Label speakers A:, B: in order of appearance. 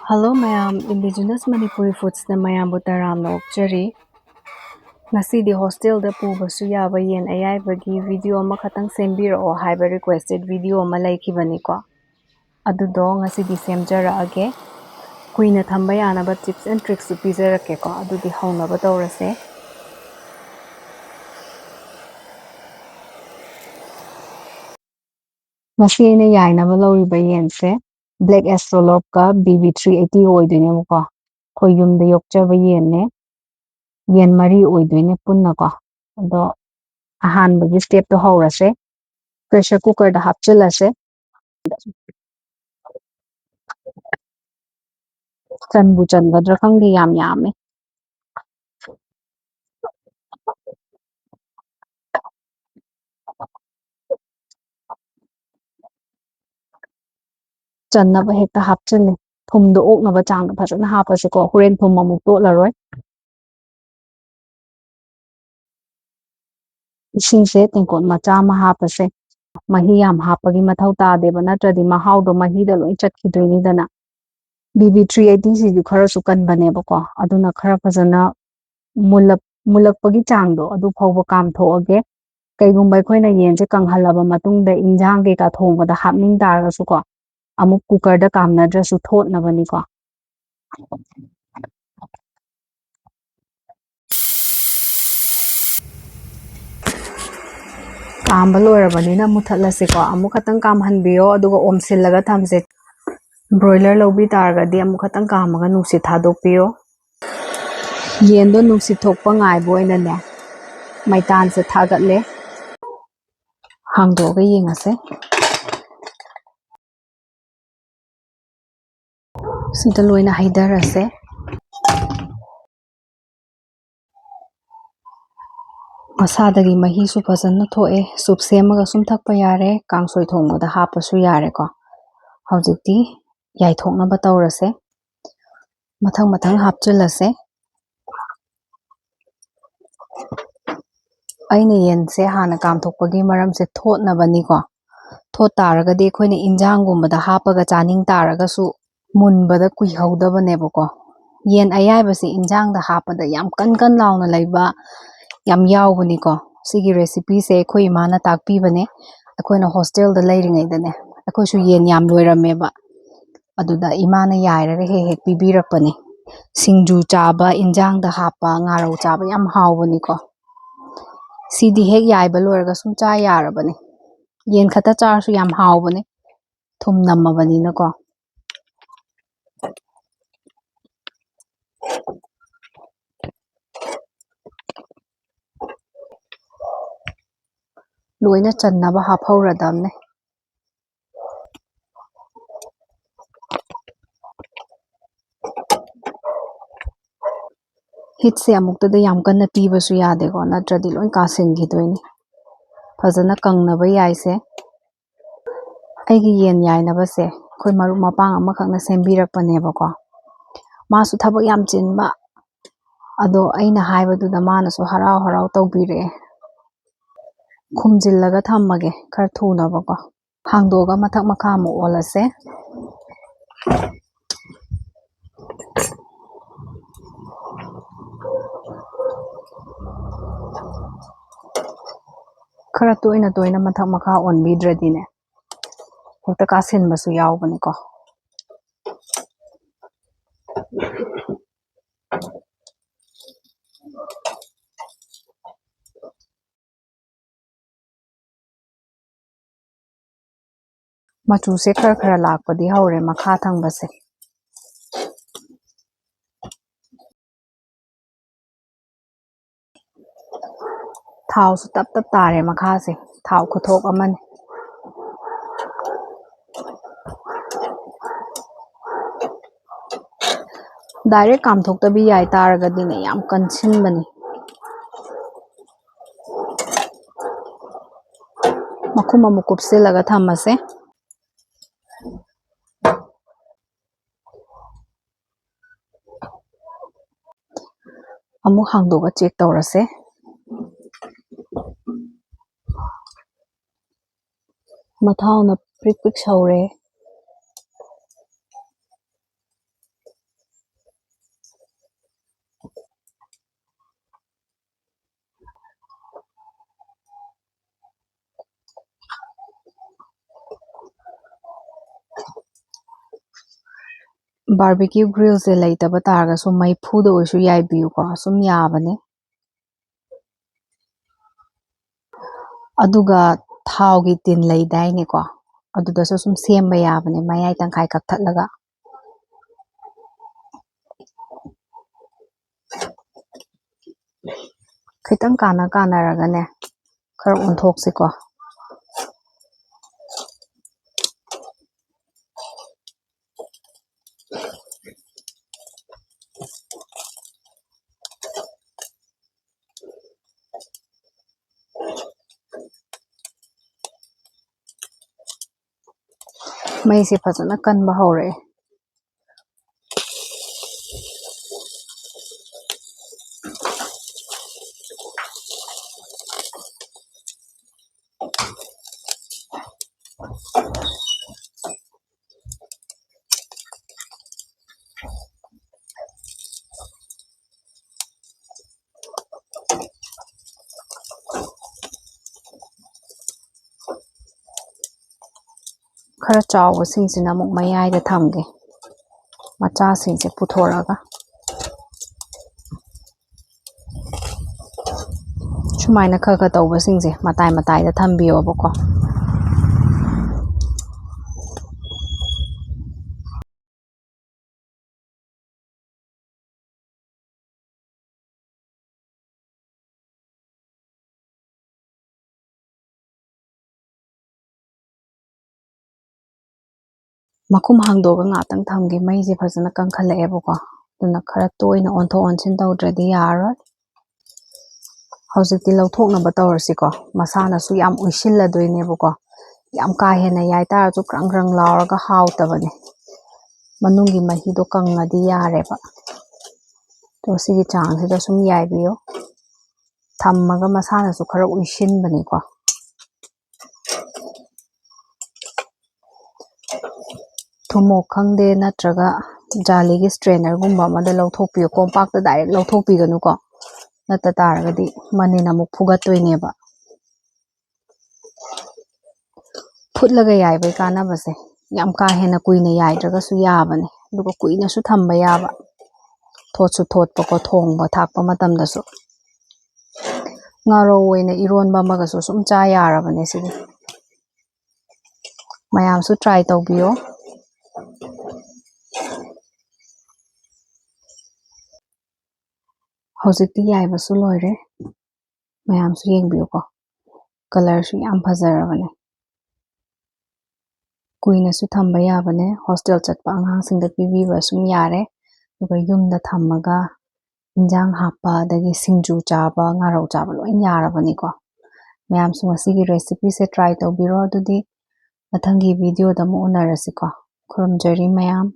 A: Hello mayam, Indigenous Manipuri Foods na mayambu taramna okchari. Ngasidi hostel da pubasu yaba yen ayaibagi video amakhatang sembirao haiba requested video ama laikibani ko. Adudo ngasidi semjaraage. Kuina thamba yanaba tips and tricks su pizarake ko. Adudi haunaba tawrase. Ngasi aina yainaba lawriba yense Black Astrolabe ka BB380 oidoinebako. Khoi yumda yokchaba yenne yen mari oidoine punna ko. Ado ahanbagi step to haurase. Pressure cooker da hapchilase. Chanbu changadra khangdi yam yame. Channaba hekta hapchile. Thumdo oknaba changda phajana hapase ko huren thum amuk totlaroi. Isingse tengkot macha ama hapase. Mahi yam hapagi mathau tadeba natradi mahaudo mahida loi chatkidoinidana. BB380 siju khara su kanbaneba ko. Aduna khara phajana mulakpagi changdo adu phawba kam thoage. Kaigumba akhoi yense kanghalaba matungda injang ke ka thongbada hapning taragasu ko. Amuk cooker da kamnadrasu thotnabani ko. Kamba loirabanina muthatlase ko amuk khatang kamhanbiyo aduga omsillaga thamse broiler lawbi taragadi amuk khatang kamaga nungsi thadokpiyo yendo nungsi thokpa ngaibo oinane maitanse thagatle hangdoga yengase sida loina haidarase masadagi mahi su fazana thoe soup semaga sum thakpa yare kangsoi thongboda hapasu yare ko haujikti yai thokna ba tawrase mathang mathang hapchilase aina yense hana kam thokpagi maramse thotnabani ko thot taragadi khoine injang gumbada hapaga chaning taragasu munbada kuihaudabane ko yen ayaibasi injang da hapada yam kan launa laiba yam yaubani ko sigi recipe se khoi mana takpi bane akhoina hostel da lairingaidane akhoisu yen yam loirameba aduda imana yairaga hek pibirakpani singju chaba injang da hapa ngarau chaba yam haubani ko sidi hek yaiba loiraga sum cha yarabani yen khata charsu yam haubani thum namabani na ko loina channaba haphauradamne hitse amuktada yam kanna pibasu yade ko natradi loin kasingidoini fazana kangnaba yaise aigi yen yainabase khoi maru mapang amakhakna sembirakpaneba ko masu thabak yam chinba ado aina haibaduda manasu harau harau tawbire khumjillaga thammage khar thunaba ko hangdoga mathak makha mu olase khara toina mathak makha onbidradine hekta kasinbasu yaubani ko machuse khara lakpadi haure makha thangbase thau su tap tare makha se thau khuthok amani direct kam thok tabi yai taragadine yam kansinbani makhum amuk kupsilaga thamase amuk hangdoga check tawrase mathau na prik prik saure barbecue ꯒ꯭ꯔꯤꯜꯁꯦ ꯂꯩꯇꯕ ꯇꯥꯔꯒꯁꯨ ꯃꯩꯐꯨꯗ ꯑꯣꯏꯔꯁꯨ ꯌꯥꯏꯕꯤꯌꯨꯀꯣ ꯁꯨꯝ ꯌꯥꯕꯅꯦ ꯑꯗꯨꯒ ꯊꯥꯎꯒꯤ ꯇꯤꯟ ꯂꯩꯗꯥꯏꯅꯦꯀꯣ ꯑꯗꯨꯗꯁꯨ ꯁꯨꯝ ꯁꯦꯝꯕ ꯌꯥꯕꯅꯦ ꯃꯌꯥꯏ ꯇꯪꯈꯥꯏ ꯀꯛꯊꯠꯂꯒ ꯈꯤꯇꯪ ꯀꯥꯟꯅꯔꯒꯅꯦ ꯈꯔ ꯑꯣꯟꯊꯣꯛꯁꯤꯀꯣ ꯃꯩꯁꯦ ꯐꯖꯅ ꯀꯟꯕ ꯍꯧꯔꯛꯑꯦ ꯈꯔ ꯆꯥꯎꯕꯁꯤꯡꯁꯤꯅ ꯑꯃꯨꯛ ꯃꯌꯥꯏꯗ ꯊꯝꯒꯦ ꯃꯆꯥꯁꯤꯡꯁꯦ ꯄꯨꯊꯣꯔꯛꯑꯒ ꯁꯨꯃꯥꯏꯅ ꯈꯔ ꯇꯧꯕꯁꯤꯡꯁꯦ ꯃꯇꯥꯏ ꯃꯇꯥꯏꯗ ꯊꯝꯕꯤꯌꯣꯕꯀꯣ ꯃꯈꯨꯝ ꯍꯥꯡꯗꯣꯛꯑꯒ ꯉꯥꯛꯇꯪ ꯊꯝꯒꯦ ꯃꯩꯁꯦ ꯐꯖꯅ ꯀꯟꯈꯠꯂꯛꯑꯦꯕꯀꯣ ꯑꯗꯨꯅ ꯈꯔ ꯇꯣꯏꯅ ꯑꯣꯟꯊꯣꯛ ꯑꯣꯟꯁꯤꯟ ꯇꯧꯗ꯭ꯔꯗꯤ ꯌꯥꯔꯔꯣꯏ ꯍꯧꯖꯤꯛꯇꯤ ꯂꯧꯊꯣꯛꯅꯕ ꯇꯧꯔꯁꯤꯀꯣ ꯃꯁꯥꯅꯁꯨ ꯌꯥꯝ ꯎꯏꯁꯤꯜꯂꯗꯣꯏꯅꯦꯕꯀꯣ ꯌꯥꯝ ꯀꯥ ꯍꯦꯟꯅ ꯌꯥꯏ ꯇꯥꯔꯁꯨ ꯀ꯭ꯔꯪ ꯀ꯭ꯔꯪ ꯂꯥꯎꯔꯒ ꯍꯥꯎꯇꯕꯅꯦ ꯃꯅꯨꯡꯒꯤ ꯃꯍꯤꯗꯣ ꯀꯪꯉꯗꯤ ꯌꯥꯔꯦꯕ ꯑꯗꯣ ꯁꯤꯒꯤ ꯆꯥꯡꯁꯤꯗ ꯁꯨꯝ ꯌꯥꯏꯕꯤꯌꯣ ꯊꯝꯃꯒ ꯃꯁꯥꯅꯁꯨ ꯈꯔ ꯎꯏꯁꯤꯟꯕꯅꯦꯀꯣ ꯊꯨꯝꯃꯣꯛ ꯈꯪꯗꯦ ꯅꯠꯇ꯭ꯔꯒ ꯖꯥꯂꯤꯒꯤ ꯁꯇ꯭ꯔꯦꯅꯔꯒꯨꯝꯕ ꯑꯃꯗ ꯂꯧꯊꯣꯛꯄꯤꯌꯨ ꯀꯣꯝꯄꯥꯛꯇ ꯗꯥꯏꯔꯦꯛ ꯂꯧꯊꯣꯛꯄꯤꯒꯅꯨꯀꯣ ꯅꯠꯇ ꯇꯥꯔꯒꯗꯤ ꯃꯅꯤꯟ ꯑꯃꯨꯛ ꯐꯨꯒꯠꯇꯣꯏꯅꯦꯕ ꯐꯨꯠꯂꯒ ꯌꯥꯏꯕꯒꯤ ꯀꯥꯟꯅꯕꯁꯦ ꯌꯥꯝ ꯀꯥ ꯍꯦꯟꯅ ꯀꯨꯏꯅ ꯌꯥꯏꯗ꯭ꯔꯒꯁꯨ ꯌꯥꯕꯅꯦ ꯑꯗꯨꯒ ꯀꯨꯏꯅꯁꯨ ꯊꯝꯕ ꯌꯥꯕ ꯊꯣꯠꯁꯨ ꯊꯣꯠꯄꯀꯣ ꯊꯣꯡꯕ ꯊꯥꯛꯄ ꯃꯇꯝꯗꯁꯨ ꯉꯥꯔꯧ ꯑꯣꯏꯅ ꯏꯔꯣꯟꯕ ꯑꯃꯒꯁꯨ ꯁꯨꯝ ꯆꯥ ꯌꯥꯔꯕꯅꯦ ꯁꯤꯗꯤ ꯃꯌꯥꯝꯁꯨ ꯇ꯭ꯔꯥꯏ ꯇꯧꯕꯤꯌꯣ ꯍꯧꯖꯤꯛꯇꯤ ꯌꯥꯏꯕꯁꯨ ꯂꯣꯏꯔꯦ ꯃꯌꯥꯝꯁꯨ ꯌꯦꯡꯕꯤꯌꯨꯀꯣ ꯀꯂꯔꯁꯨ ꯌꯥꯝ ꯐꯖꯔꯕꯅꯦ ꯀꯨꯏꯅꯁꯨ ꯊꯝꯕ ꯌꯥꯕꯅꯦ ꯍꯣꯁꯇꯦꯜ ꯆꯠꯄ ꯑꯉꯥꯡꯁꯤꯡꯗ ꯄꯤꯕꯤꯕ ꯁꯨꯝ ꯌꯥꯔꯦ ꯑꯗꯨꯒ ꯌꯨꯝꯗ ꯊꯝꯃꯒ ꯏꯟꯖꯥꯡ ꯍꯥꯞꯄ ꯑꯗꯒꯤ ꯁꯤꯡꯖꯨ ꯆꯥꯕ ꯉꯥꯔꯧ ꯆꯥꯕ ꯂꯣꯏ ꯌꯥꯔꯕꯅꯤꯀꯣ ꯃꯌꯥꯝꯁꯨ ꯉꯁꯤꯒꯤ ꯔꯦꯁꯤꯄꯤꯁꯦ ꯇ꯭ꯔꯥꯏ ꯇꯧꯕꯤꯔꯣ ꯑꯗꯨꯗꯤ ꯃꯊꯪꯒꯤ ꯚꯤꯗꯤꯑꯣꯗ ꯑꯃꯨꯛ ꯎꯅꯔꯁꯤꯀꯣ ꯈꯨꯔꯨꯝꯖꯔꯤ ꯃꯌꯥꯝ